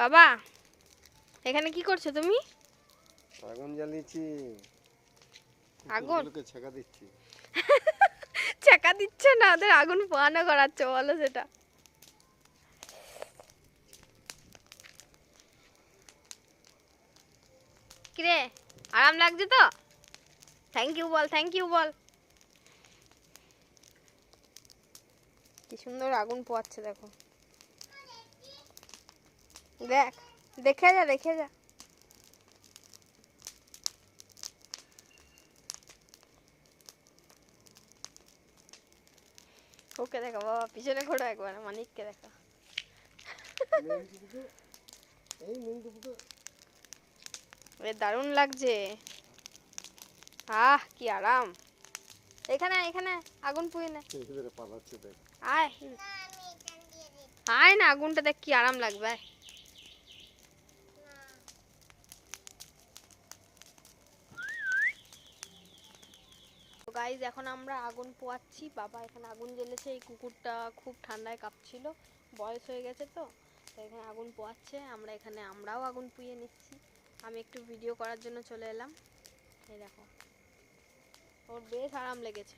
বাবা এখানে কি করছো তুমি? আগুন জ্বালিয়েছি। আগুন কুকুরগুলোকে ছেঁকা দিচ্ছি। ছেঁকা দিচ্ছে না, ওদের আগুন পোয়ানো করাচ্ছে, বলো সেটা। কিরে আরাম লাগছে তো? থ্যাংক ইউ বল, থ্যাংক ইউ বল। কি সুন্দর আগুন পোয়াচ্ছে দেখো। দেখ, দেখে যা, দেখে যা। ওকে দেখো বাবা, পিছনে ঘোরো একবার, মানিককে দেখো। দারুণ লাগছে। আহ কি আরাম। এখানে এখানে আগুন পুই না, আয় আয় না, আগুনটা দেখ কি আরাম লাগবে। গাইজ এখন আমরা আগুন পোয়াচ্ছি, বাবা এখানে আগুন জ্বেলেছে। এই কুকুরটা খুব ঠান্ডায় কাঁপছিল, বয়স হয়ে গেছে তো, তাই এখানে আগুন পোয়াচ্ছে। আমরাও আগুন পুড়িয়ে নিচ্ছি। আমি একটু ভিডিও করার জন্য চলে এলাম। এই দেখো, ওর বেশ আরাম লেগেছে।